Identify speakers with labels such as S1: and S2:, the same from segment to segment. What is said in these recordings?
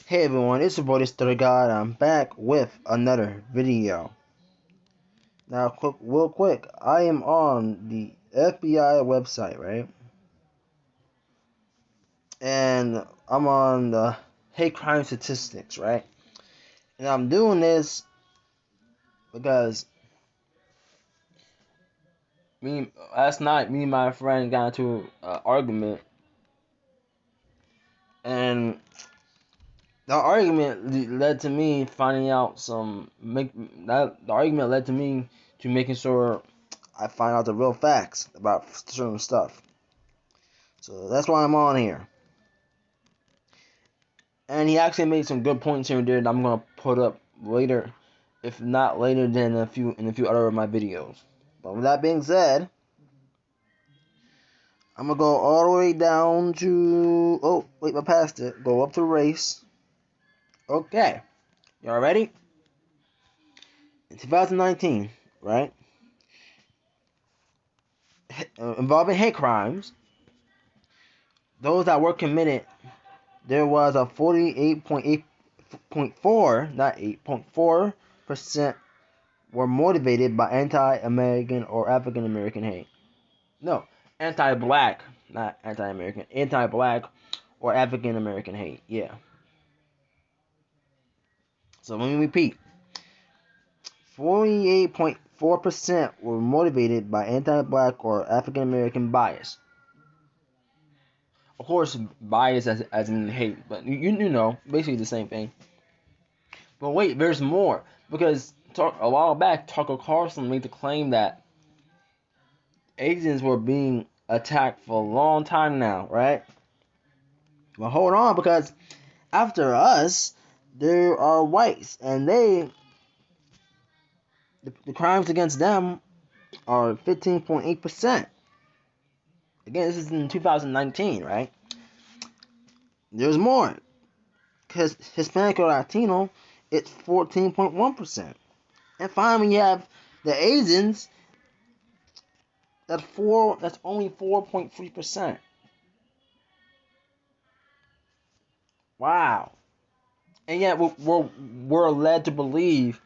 S1: Hey everyone, it's your boy the God. I'm back with another video. Now, real quick, I am on the FBI website, right? And I'm on the hate crime statistics, right? And I'm doing this because last night, me and my friend got into an argument, and the argument led to me finding out the argument led to me to making sure I find out the real facts about certain stuff. So that's why I'm on here. And he actually made some good points here and there that I'm gonna put up later, if not later than in a few other of my videos. But with that being said, I'm gonna go all the way down to I passed it. Go up to race. Okay. Y'all ready? In 2019, right? Involving hate crimes, those that were committed, there was a 48.8.4, not 8.4% were motivated by anti-American or African American hate. No, anti-black, not anti-American, anti-black or African American hate. Yeah. So let me repeat. 48.4% were motivated by anti-black or African American bias. Of course, bias as in hate, but you know, basically the same thing. But wait, there's more, because a while back, Tucker Carlson made the claim that Asians were being attacked for a long time now, right? Well, hold on, because after us, there are whites, and the crimes against them are 15.8%. Again, this is in 2019, right? There's more, because Hispanic or Latino, it's 14.1%. And finally, you have the Asians, that's only 4.3%. Wow. And yet we're led to believe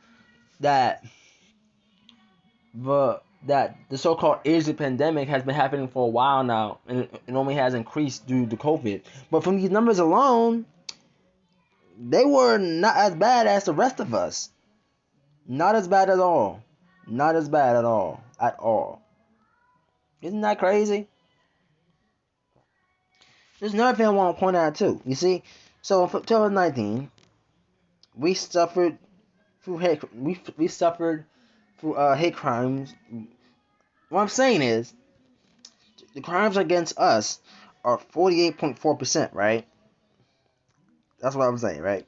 S1: that the so-called Asian pandemic has been happening for a while now, and it only has increased due to COVID. But from these numbers alone, they were not as bad as the rest of us. Not as bad at all. Not as bad at all. At all. Isn't that crazy? There's another thing I want to point out too. You see, so in 2019, we suffered through hate. We suffered through hate crimes. What I'm saying is, the crimes against us are 48.4%, right? That's what I'm saying, right?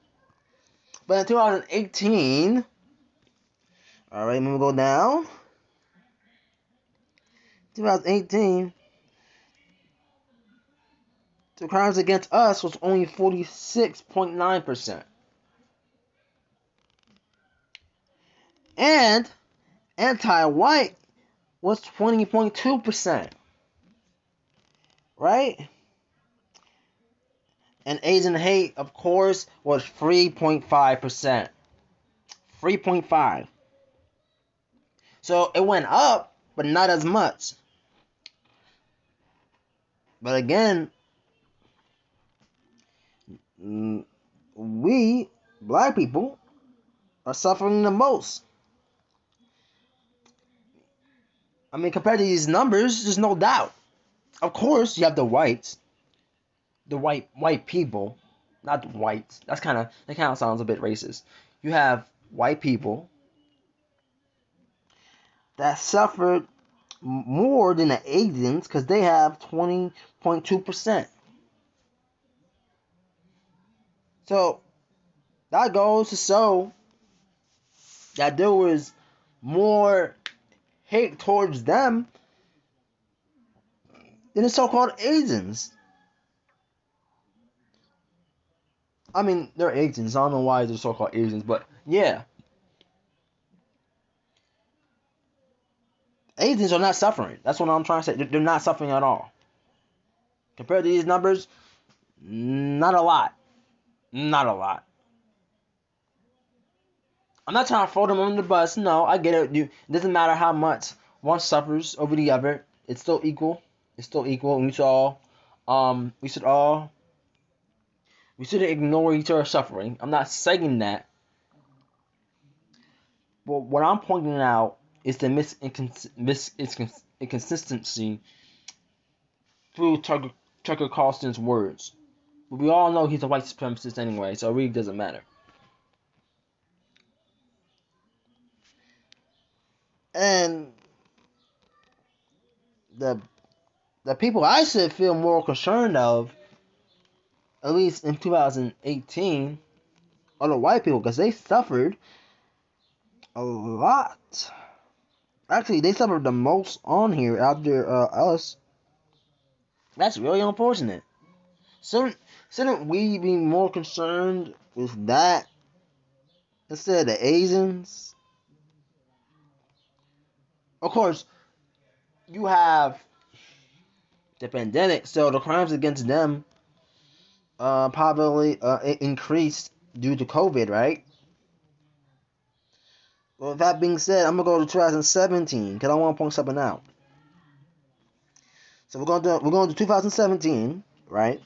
S1: But in 2018, all right, let me go down. 2018, the crimes against us was only 46.9%. And anti-white was 20.2%, right? And Asian hate, of course, was 3.5%. 3.5. So it went up, but not as much. But again, we, black people, are suffering the most. I mean, compared to these numbers, there's no doubt. Of course, you have the whites, the white people, not whites. That kind of sounds a bit racist. You have white people that suffered more than the Asians because they have 20.2%. So that goes to show that there was more hate towards them than the so-called Asians. I mean, they're Asians. I don't know why they're so-called Asians, but yeah. Asians are not suffering. That's what I'm trying to say. They're not suffering at all. Compared to these numbers, not a lot. Not a lot. I'm not trying to throw them under the bus. No, I get it. It doesn't matter how much one suffers over the other. It's still equal. It's still equal. And um, we should all, we shouldn't ignore each other's suffering. I'm not saying that. But what I'm pointing out is the inconsistency through Tucker Carlson's words. But we all know he's a white supremacist anyway, so it really doesn't matter. And the the people I should feel more concerned of, at least in 2018, are the white people because they suffered a lot. Actually, they suffered the most on here after us. That's really unfortunate. Shouldn't we be more concerned with that instead of the Asians? Of course, you have the pandemic, so the crimes against them probably increased due to COVID, right? Well, with that being said, I'm gonna go to 2017 because I want to point something out. So we're going to 2017, right?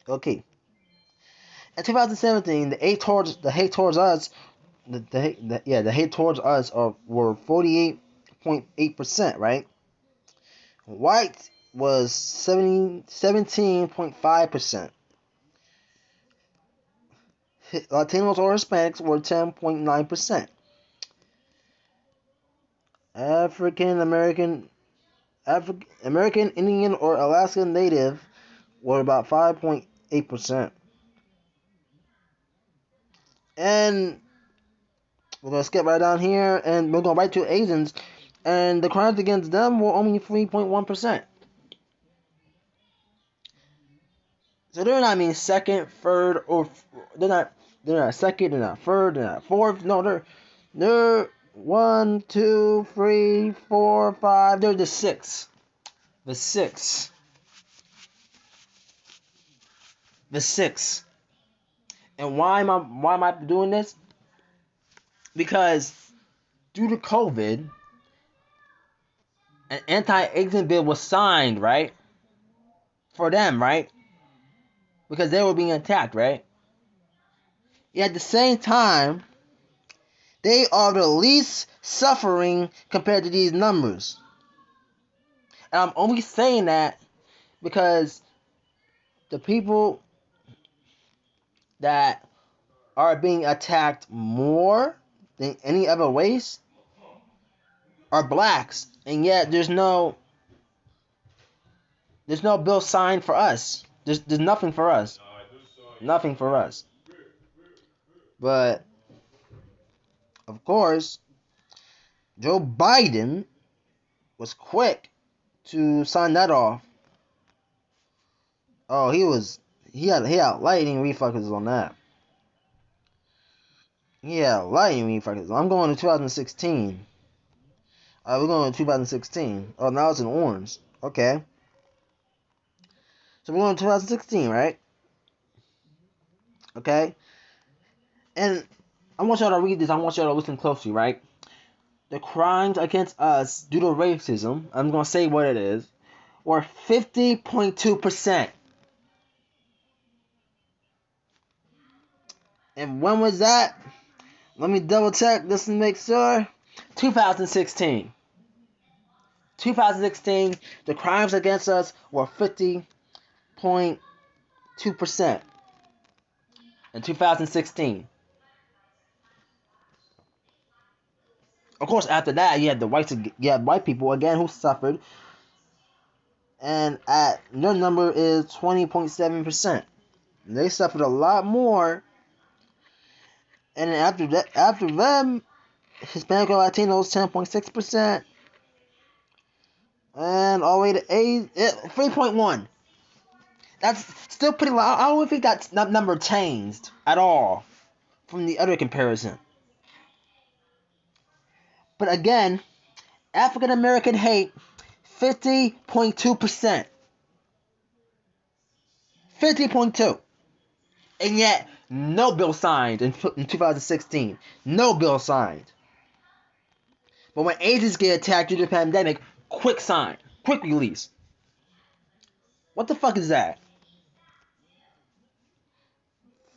S1: Okay. In 2017, the hate towards us, the hate towards us were 48.8%, right? White was 17.5%. Latinos or Hispanics were 10.9%. African American, American Indian or Alaska Native were about 5.8%. And we're gonna skip right down here, and we're going right to Asians, and the crimes against them were only 3.1%. So they're not second, third, or they're not. They're not second. They're not third. They're not fourth. No, they're 1, 2, 3, 4, 5. They're the sixth. The sixth. The sixth. And why am I doing this? Because due to COVID, an anti-Asian bill was signed, right? For them, right? Because they were being attacked, right? Yet at the same time, they are the least suffering compared to these numbers. And I'm only saying that because the people that are being attacked more than any other race are blacks. And yet there's no bill signed for us. There's nothing for us. Nothing for us. But of course, Joe Biden was quick to sign that off. Oh, he had lightning reflexes on that. Yeah, lightning reflexes. I'm going to 2016. We're going to 2016. Oh, now it's in orange. Okay. So we're going to 2016, right? Okay. And I want y'all to read this. I want y'all to listen closely, right? The crimes against us due to racism, I'm going to say what it is, were 50.2%. And when was that? Let me double check just to make sure. 2016. 2016, the crimes against us were 50.2% in 2016. Of course, after that, you had white people again who suffered, and their number is 20.7%. They suffered a lot more, and then after them, Hispanic or Latinos 10.6%, and all the way to 3.1. That's still pretty low. I don't think that number changed at all from the other comparison. But again, African American hate 50.2%. 50.2. And yet, no bill signed in 2016. No bill signed. But when agents get attacked due to the pandemic, quick sign. Quick release. What the fuck is that?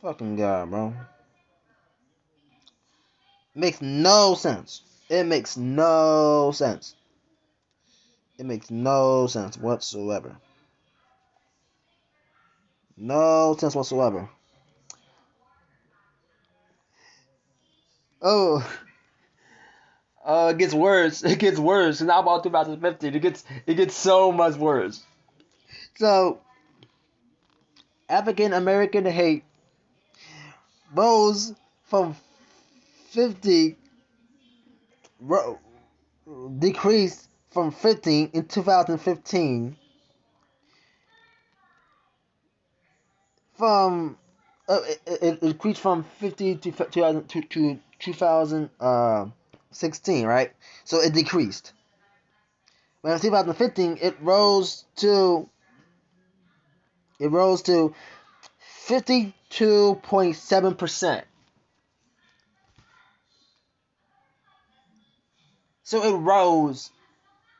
S1: Fucking God, bro. Makes no sense. It makes no sense. It makes no sense whatsoever. No sense whatsoever. Oh, it gets worse. It gets worse. Now about 2015, it gets so much worse. So, African American hate rose from 50, decreased from 15 in 2015 from it increased from 50 to 2016, right? So it decreased. But in 2015, it rose to 52.7%. So it rose.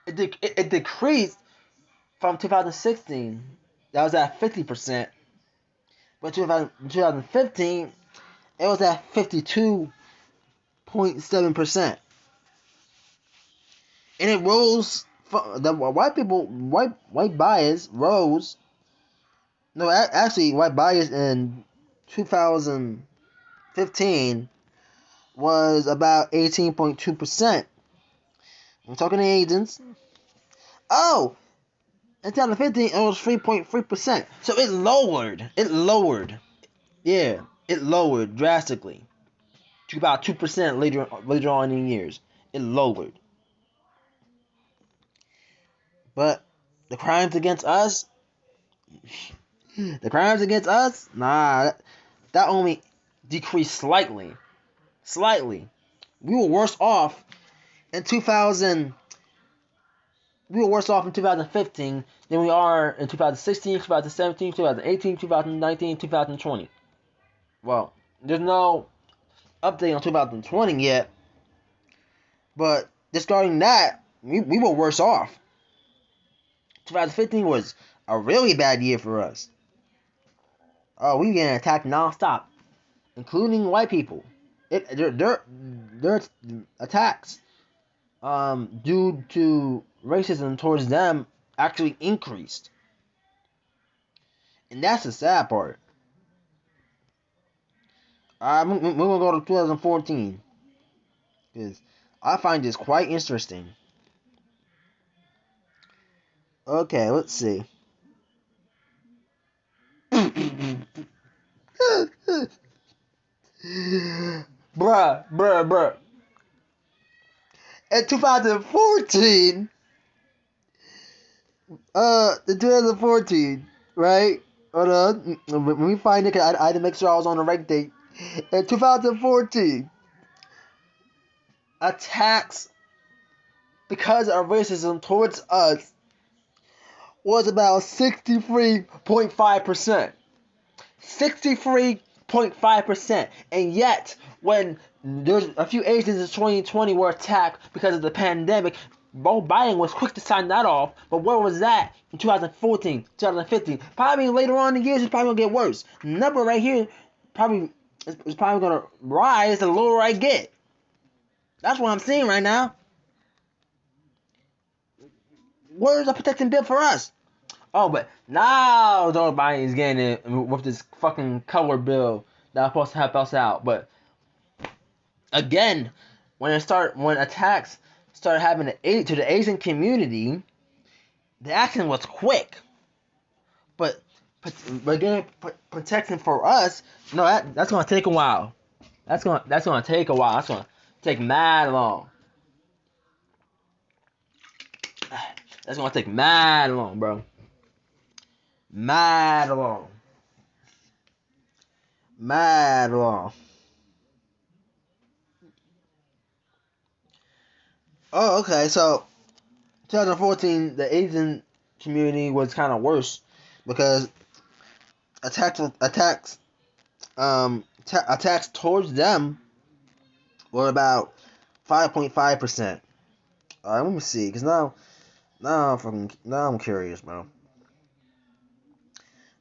S1: It decreased from 2016. That was at 50%. But in 2015, it was at 52.7%. And it rose. The white bias rose. No, actually, white bias in 2015 was about 18.2%. I'm talking to agents. Oh, in 2015 it was 3.3%. So it lowered. Yeah, it lowered drastically to about 2% later on in years. It lowered. But the crimes against us, nah, that only decreased slightly. Slightly. We were worse off in 2000. We were worse off in 2015 than we are in 2016, 2017, 2018, 2019, 2020. Well, there's no update on 2020 yet, but discarding that, we were worse off. 2015 was a really bad year for us. Oh, we were getting attacked nonstop, including white people. Their attacks due to racism towards them actually increased. And that's the sad part. We're going to go to 2014. Because I find this quite interesting. Okay, let's see. bruh. In 2014, in 2014, right? Hold on. Let me find it, because I had to make sure I was on the right date. In 2014, attacks because of racism towards us was about 63.5%. 63.5%. And yet, when there's a few Asians in 2020 were attacked because of the pandemic, Joe Biden was quick to sign that off. But where was that in 2014, 2015? Probably later on in the years, it's probably going to get worse. The number right here probably is probably going to rise the lower I get. That's what I'm seeing right now. Where's the protection bill for us? Oh, but now Joe Biden is getting it with this fucking color bill that's supposed to help us out. But again, when attacks started happening to the Asian community, the action was quick. But again, protection for us, no, that's gonna take a while. That's gonna take a while. That's gonna take mad long. That's gonna take mad long, bro. Mad long. Mad long. Oh, okay. So 2014, the Asian community was kind of worse because attacks attacks towards them were about 5.5%. All right, let me see, cause now I'm curious, bro.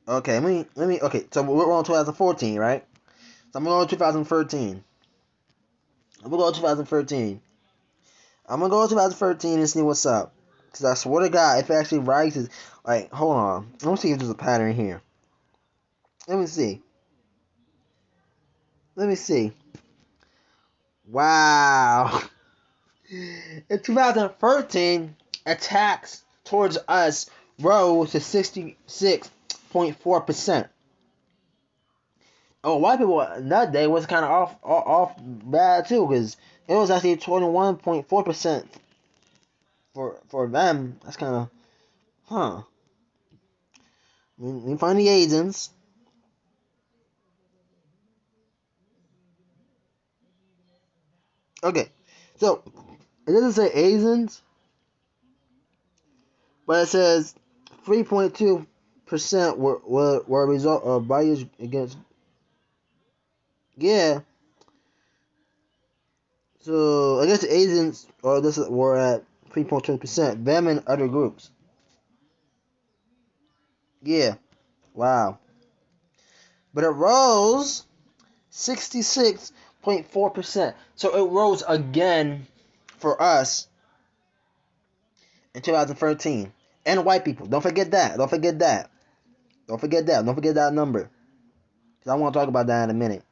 S1: Okay, let me. Okay, so we're on 2014, right? So I'm gonna go to 2013. I'm gonna go to 2013. I'm gonna go to 2013 and see what's up. Cause I swear to God, if it actually rises, like, hold on, let me see if there's a pattern here. Let me see. Let me see. Wow. In 2013, attacks towards us rose to 66.4%. Oh, white people that day was kind of off bad too, because it was actually 21.4% for them. That's kind of, huh. Let me find the agents. Okay, so it doesn't say Asians, but it says 3.2% were a result of bias against. Yeah, so I guess the Asians were at 3.2%. Them and other groups. Yeah, wow. But it rose 66.4%. So it rose again for us in 2013. And white people. Don't forget that. Don't forget that. Don't forget that. Don't forget that number. Because I want to talk about that in a minute.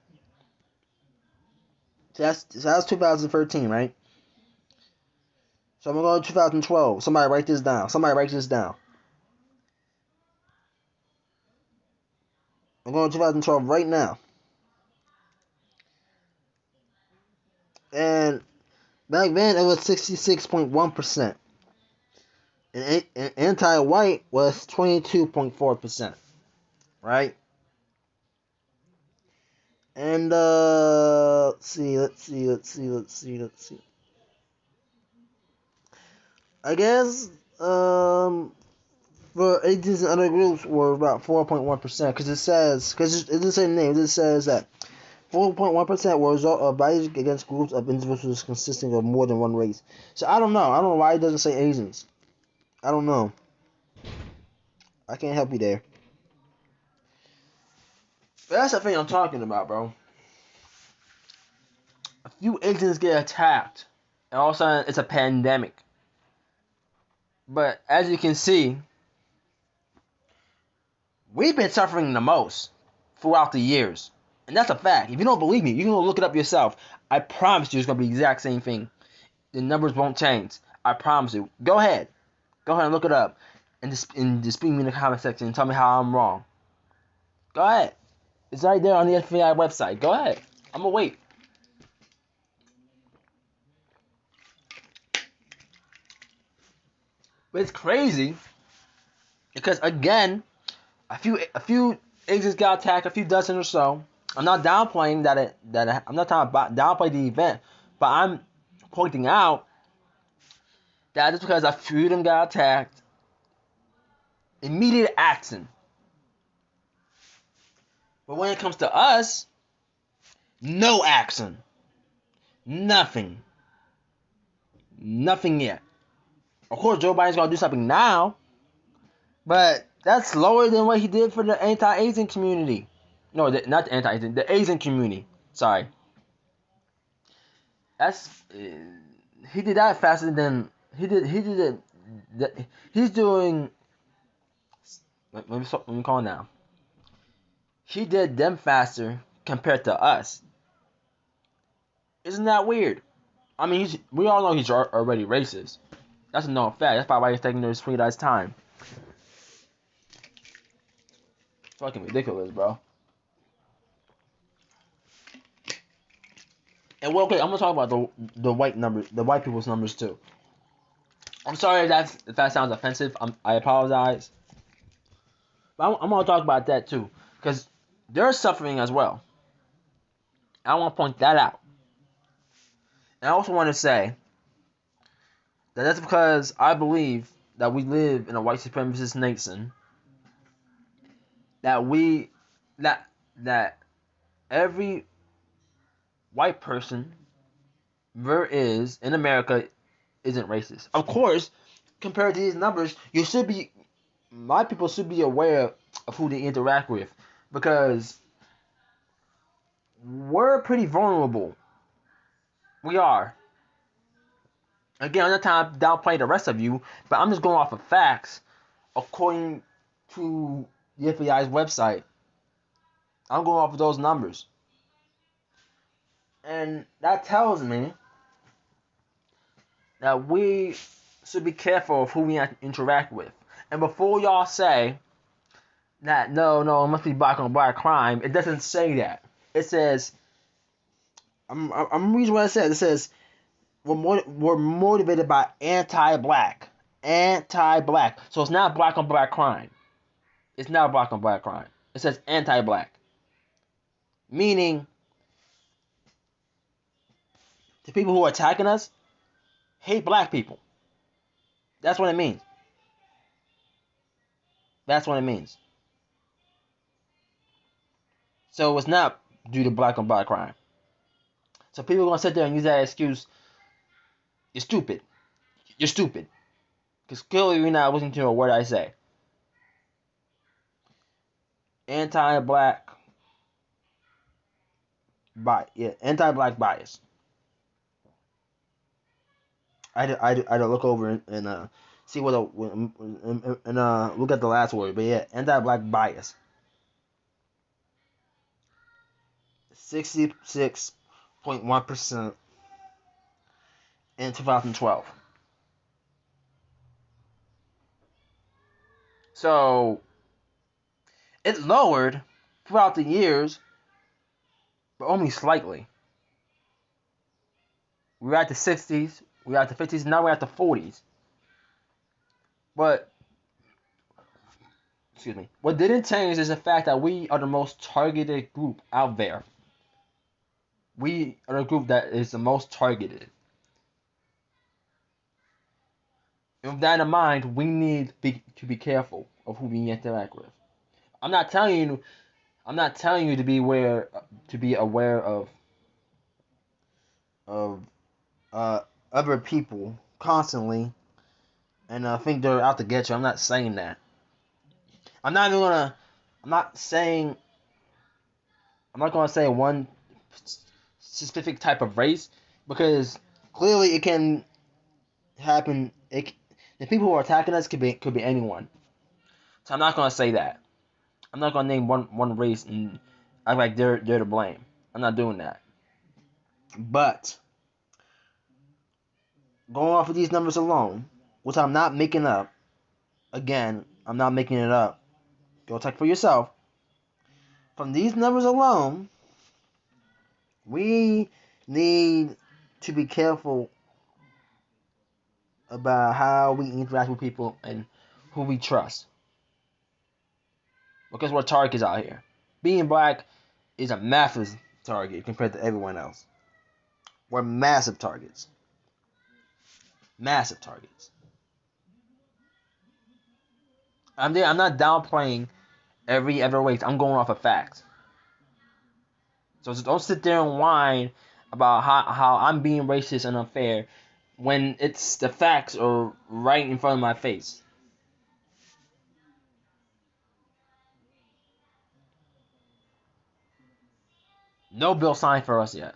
S1: So that's 2013, right? So I'm going to go to 2012. Somebody write this down. Somebody write this down. I'm going to 2012 right now. And back then it was 66.1%. And anti-white was 22.4%. Right? And let's see. I guess for ages and other groups were about 4.1%, because it doesn't say the name. It just says that 4.1% were a result of bias against groups of individuals consisting of more than one race. So I don't know. I don't know why it doesn't say Asians. I don't know. I can't help you there. But that's the thing I'm talking about, bro. A few Asians get attacked, and all of a sudden it's a pandemic. But as you can see, we've been suffering the most throughout the years. And that's a fact. If you don't believe me, you can go look it up yourself. I promise you it's going to be the exact same thing. The numbers won't change. I promise you. Go ahead. Go ahead and look it up. And just speak me in the comment section and tell me how I'm wrong. Go ahead. It's right there on the FBI website. Go ahead. I'm going to wait. But it's crazy. Because again, a few agents got attacked, a few dozen or so. I'm not downplaying I'm not talking about downplay the event, but I'm pointing out that just because a few of them got attacked, immediate action. But when it comes to us, no action, nothing, nothing yet. Of course, Joe Biden's gonna do something now, but that's slower than what he did for the anti-Asian community. No, not the anti-Asian, the Asian community. Sorry. That's he did that faster than he did it. He's doing. Let me call now. He did them faster compared to us. Isn't that weird? I mean, we all know he's already racist. That's a known fact. That's probably why he's taking this sweet ass time. Fucking ridiculous, bro. And well, okay, I'm gonna talk about the white numbers, the white people's numbers too. I'm sorry if that sounds offensive. I apologize. But I'm gonna talk about that too, because they're suffering as well. I want to point that out. And I also want to say that that's because I believe that we live in a white supremacist nation. That we that that every white person there is in America isn't racist. Of course, compared to these numbers, my people should be aware of who they interact with, because we're pretty vulnerable. We are. Again, I'm not trying to downplay the rest of you, but I'm just going off of facts according to the FBI's website. I'm going off of those numbers. And that tells me that we should be careful of who we interact with. And before y'all say that no, it must be black on black crime, it doesn't say that. It says, I'm reading what it says. It says we're motivated by anti-black. Anti-black. So it's not black on black crime. It's not black on black crime. It says anti-black. Meaning, the people who are attacking us hate black people. That's what it means. That's what it means. So it's not due to black on black crime. So people are going to sit there and use that excuse. You're stupid. You're stupid. Because clearly you're not listening to a word I say. Anti-black anti-black bias. I had to look over and see what and look at the last word. But yeah, anti-black bias. 66.1% in 2012. So it lowered throughout the years, but only slightly. We were at the 60s, we were at the 50s, now we're at the 40s. But, excuse me, what didn't change is the fact that we are the most targeted group out there. We are the group that is the most targeted. And with that in mind, we need to be careful of who we interact with. I'm not telling you to be aware of other people constantly and think they're out to get you. I'm not saying that. I'm not gonna say one specific type of race, because clearly it can happen. The people who are attacking us could be anyone. So I'm not gonna say that. I'm not gonna name one race and act like they're to blame. I'm not doing that. But going off of these numbers alone, which I'm not making up. Again, I'm not making it up. Go check for yourself. From these numbers alone, we need to be careful about how we interact with people and who we trust. Because we're targets out here. Being black is a massive target compared to everyone else. We're massive targets. Massive targets. I'm not downplaying every other race. I'm going off of facts. So just don't sit there and whine about how I'm being racist and unfair when it's the facts are right in front of my face. No bill signed for us yet.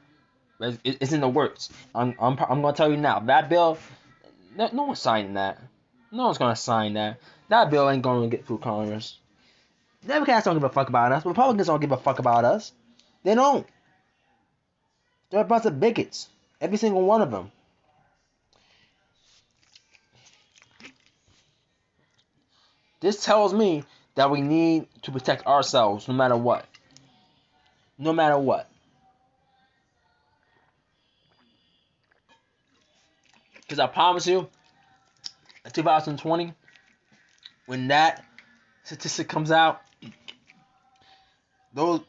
S1: It's in the works. I'm gonna tell you now. That bill, no one's signing that. No one's gonna sign that. That bill ain't gonna get through Congress. Democrats don't give a fuck about us. Republicans don't give a fuck about us. They don't. They're a bunch of bigots. Every single one of them. This tells me that we need to protect ourselves no matter what. No matter what. Because I promise you, in 2020, when that statistic comes out, those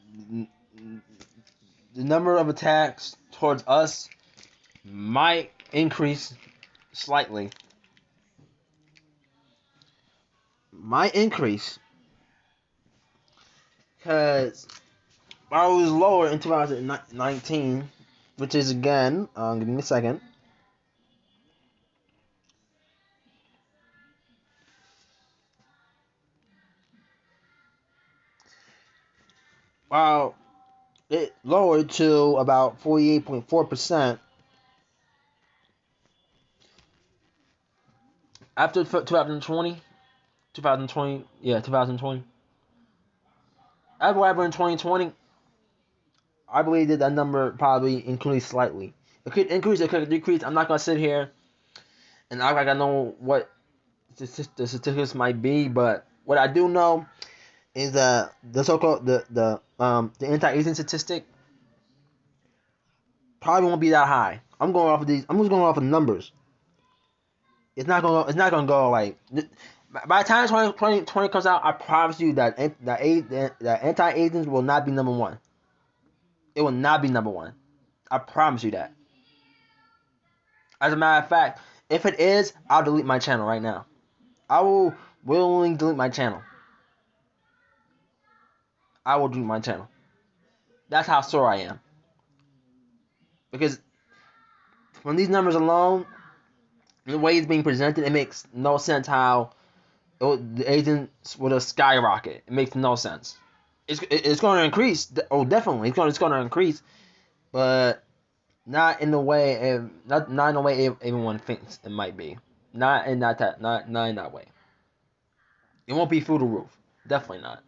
S1: the number of attacks towards us might increase slightly. Might increase because while it was lower in 2019, which is again, give me a second. While it lowered to about 48.4% after 2020. 2020, yeah, 2020. After what happened in 2020, I believe that number probably increased slightly. It could increase, it could decrease. I'm not gonna sit here and act like I know what the statistics might be, but what I do know is that the so-called the anti-aging statistic probably won't be that high. I'm going off of these. I'm just going off of numbers. It's not gonna go like. By the time 2020 comes out, I promise you that anti-aging will not be number one. It will not be number one. I promise you that. As a matter of fact, if it is, I'll delete my channel right now. I will willingly delete my channel. I will delete my channel. That's how sure I am. Because from these numbers alone, the way it's being presented, it makes no sense how the agents would have skyrocket. It makes no sense. It's going to increase. Oh, definitely, it's going to increase, but not in the way not in the way everyone thinks it might be. Not in that way. It won't be through the roof. Definitely not.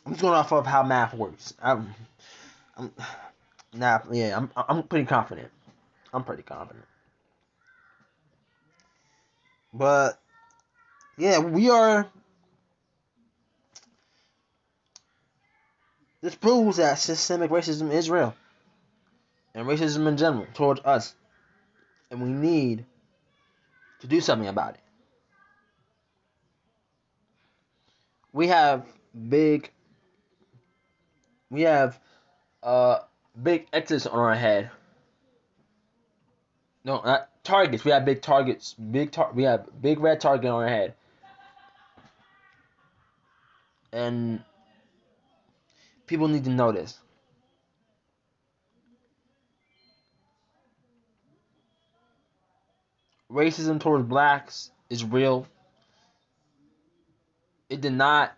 S1: I'm just going off of how math works. I'm nah, yeah, I'm pretty confident. I'm pretty confident. But yeah, we are. This proves that systemic racism is real, and racism in general towards us, and we need to do something about it. We have big, we have big X's on our head. No, not targets. We have big targets. We have big red target on our head, and people need to know this. Racism towards blacks is real. It did not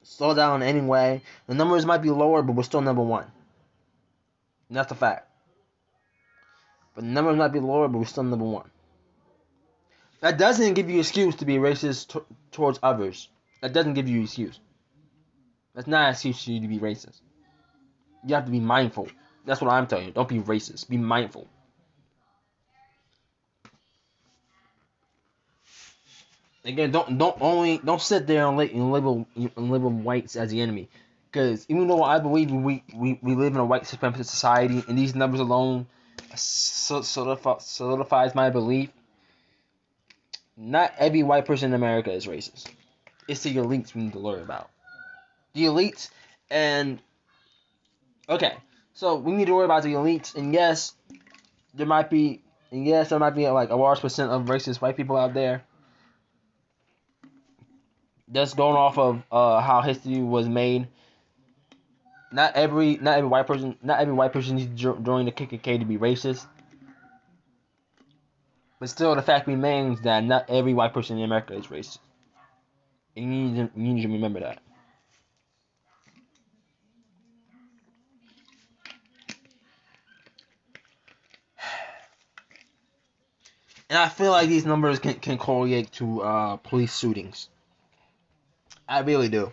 S1: slow down in any way. The numbers might be lower, but we're still number one. And that's a fact. But the numbers might be lower, but we're still number one. That doesn't give you excuse to be racist towards others. That doesn't give you excuse. That's not an excuse for you to be racist. You have to be mindful. That's what I'm telling you. Don't be racist. Be mindful. Again, don't sit there and label whites as the enemy. Because even though I believe we live in a white supremacist society, and these numbers alone solidifies my belief, not every white person in America is racist. It's the elites we need to learn about. The elites, and okay, so we need to worry about the elites, and yes, there might be like a large percent of racist white people out there. Just going off of how history was made. Not every white person needs to join the KKK to be racist. But still, the fact remains that not every white person in America is racist. And you need to remember that. And I feel like these numbers can correlate to police shootings. I really do.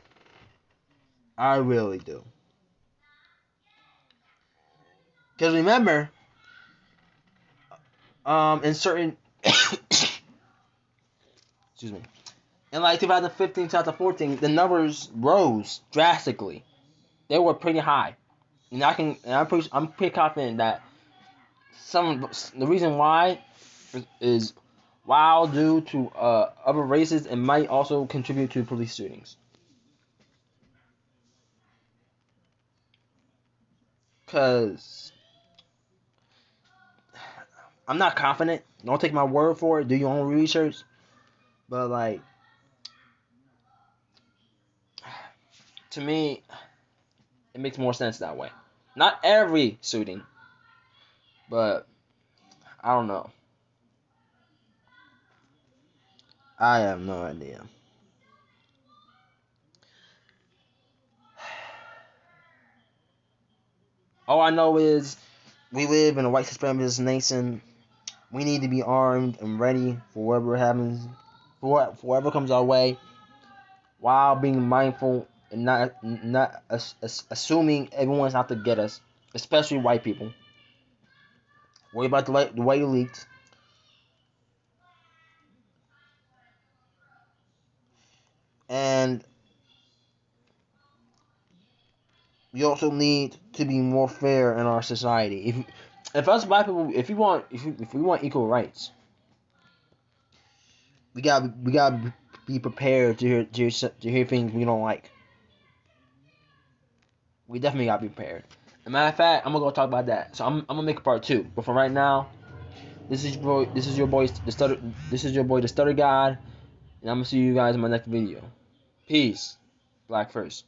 S1: I really do. Because remember, in certain, excuse me, in like 2015, 2014, the numbers rose drastically. They were pretty high, and I'm pretty confident that the reason why is while due to other races, it might also contribute to police shootings. Cause I'm not confident. Don't take my word for it. Do your own research. But like to me, it makes more sense that way. Not every shooting, but I don't know. I have no idea. All I know is we live in a white supremacist nation. We need to be armed and ready for whatever happens, for whatever comes our way, while being mindful and not assuming everyone's out to get us, especially white people. Worry about the white elites, and we also need to be more fair in our society. If us black people, if we want equal rights, we got be prepared to hear things we don't like. We definitely got to be prepared. As a matter of fact, I'm gonna go talk about that. So I'm gonna make a part two. But for right now, this is your boy the Stutter God, and I'm gonna see you guys in my next video. Peace. Black first.